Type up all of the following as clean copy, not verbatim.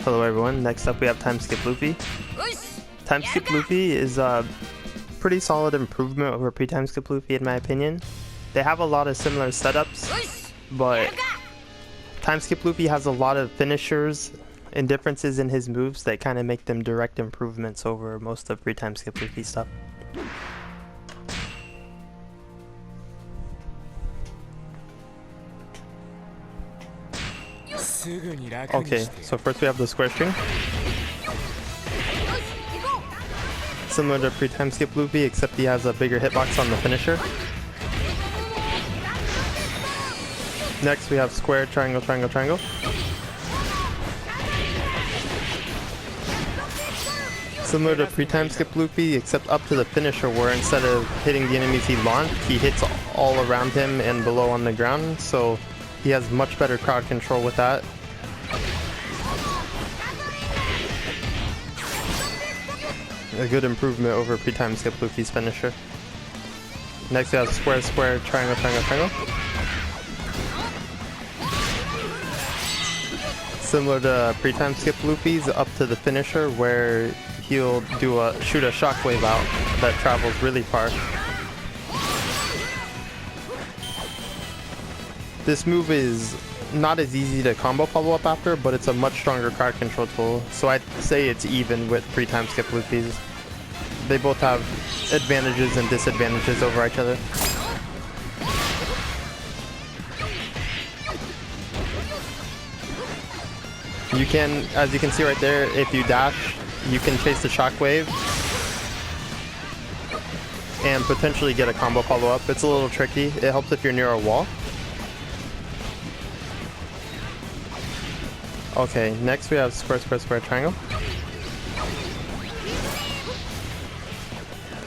Hello everyone, next up we have Time Skip Luffy. Time Skip Luffy is a pretty solid improvement over pre-Time Skip Luffy in my opinion. They have a lot of similar setups, but Time Skip Luffy has a lot of finishers and differences in his moves that kind of make them direct improvements over most of pre-Time Skip Luffy stuff. Okay, so first we have the square string. Similar to pre-Time Skip Luffy, except he has a bigger hitbox on the finisher. Next we have square, triangle, triangle, triangle. Similar to pre-Time Skip Luffy, except up to the finisher where instead of hitting the enemies he launched, he hits all around him and below on the ground, so he has much better crowd control with that. A good improvement over pre-Time Skip Luffy's finisher. Next we have square, square, triangle, triangle, triangle. Similar to pre-Time Skip Luffy's up to the finisher where he'll shoot a shockwave out that travels really far. This move is not as easy to combo follow up after, but it's a much stronger crowd control tool, so I'd say it's even with pre-Time Skip Luffy's. They both have advantages and disadvantages over each other. You can, as you can see right there, if you dash, you can chase the shockwave and potentially get a combo follow up. It's a little tricky. It helps if you're near a wall. Okay, next we have square, square, square, triangle.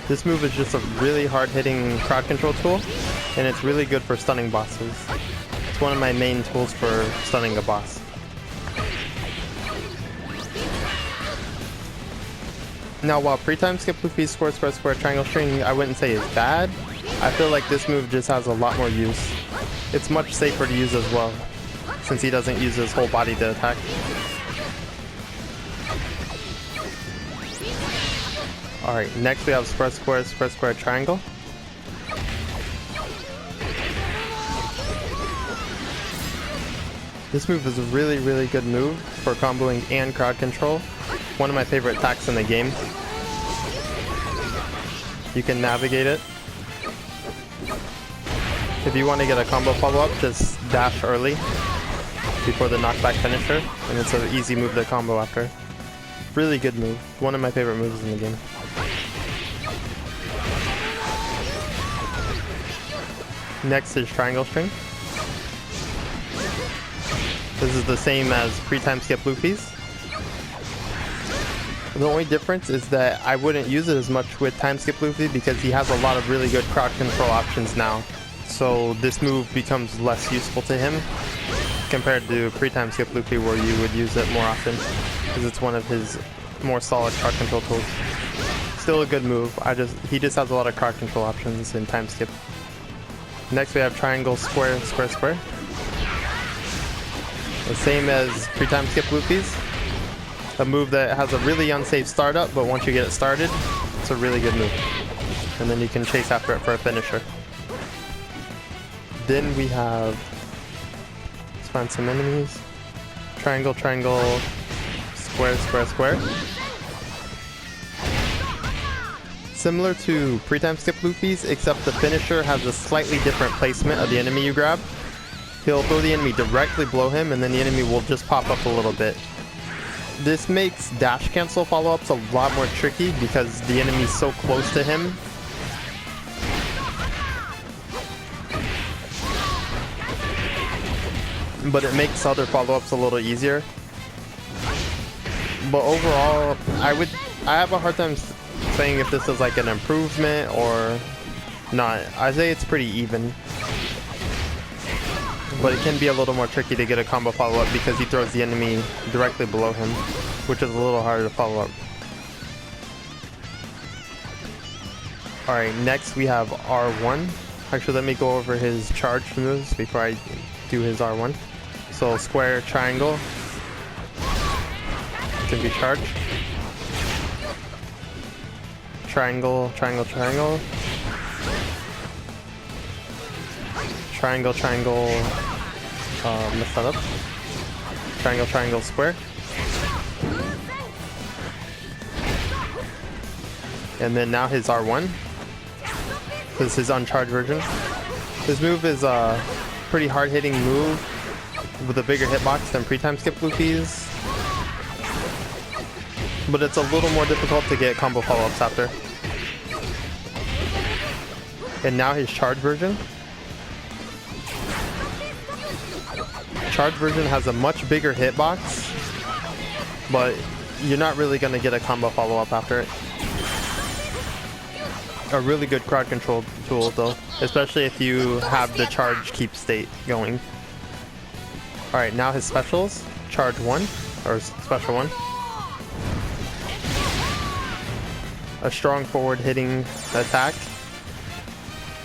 This move is just a really hard-hitting crowd control tool, and it's really good for stunning bosses. It's one of my main tools for stunning a boss. Now, while pre-Time Skip Luffy's square, square, square, triangle string I wouldn't say is bad, I feel like this move just has a lot more use. It's much safer to use as well, since he doesn't use his whole body to attack. Alright, next we have square, square, square, square, triangle. This move is a really, really good move for comboing and crowd control. One of my favorite attacks in the game. You can navigate it. If you want to get a combo follow-up, just dash early before the knockback finisher, and it's an easy move to combo after. Really good move. One of my favorite moves in the game. Next is triangle string. This is the same as pre-Time Skip Luffy's. The only difference is that I wouldn't use it as much with Time Skip Luffy because he has a lot of really good crowd control options now. So this move becomes less useful to him compared to pre-Time Skip Luffy where you would use it more often because it's one of his more solid crowd control tools. Still a good move, he just has a lot of crowd control options in Time Skip. Next we have triangle, square, square, square. The same as pre-Time Skip Luffy's. A move that has a really unsafe startup, but once you get it started, it's a really good move. And then you can chase after it for a finisher. Then we have, let's find some enemies. Triangle, triangle, square, square, square. Similar to pre-Time Skip Luffy's, except the finisher has a slightly different placement of the enemy you grab. He'll throw the enemy directly below him, and then the enemy will just pop up a little bit. This makes dash cancel follow-ups a lot more tricky because the enemy's so close to him. But it makes other follow-ups a little easier. But overall, I have a hard time saying if this is like an improvement or not. I say it's pretty even. But it can be a little more tricky to get a combo follow-up because he throws the enemy directly below him, which is a little harder to follow up. Alright, next we have R1. Actually, let me go over his charge moves before I do his R1. So square, triangle. can be charged. Triangle, triangle, triangle. Triangle, triangle, mess that up. Triangle, triangle, square. And then now his R1. This is his uncharged version. This move is a pretty hard-hitting move with a bigger hitbox than pre-time skip Luffy's. But it's a little more difficult to get combo follow-ups after. And now his charged version. Charged version has a much bigger hitbox, but you're not really going to get a combo follow-up after it. A really good crowd control tool though, especially if you have the charge keep state going. Alright, now his specials. Charge 1, or special 1. A strong forward hitting attack.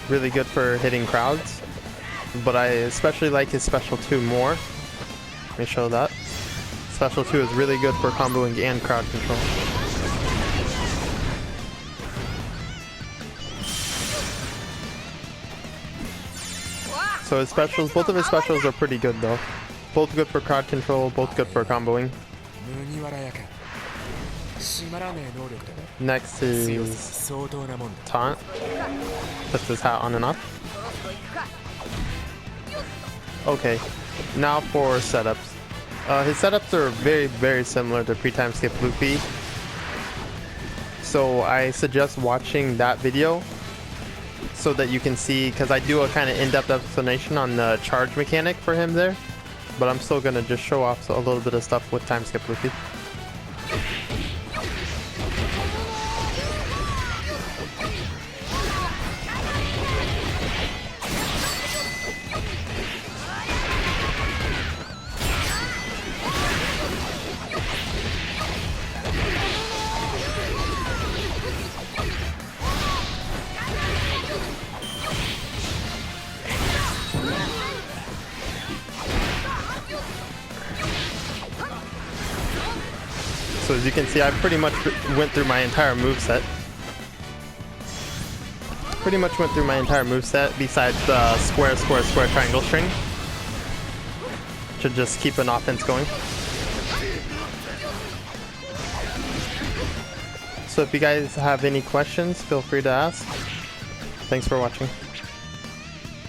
Really good for hitting crowds. But I especially like his special 2 more. Let me show that. Special 2 is really good for comboing and crowd control. So his specials, both of his specials are pretty good though. Both good for crowd control, both good for comboing. Next is Taunt. Puts his hat on and off. Okay, now for setups. His setups are very, very similar to pre-time skip Luffy. So I suggest watching that video so that you can see, because I do a kind of in-depth explanation on the charge mechanic for him there. But I'm still going to just show off a little bit of stuff with time skip Luffy. So as you can see, I pretty much went through my entire moveset. Besides the square, square, square, triangle string. Should just keep an offense going. So if you guys have any questions, feel free to ask. Thanks for watching.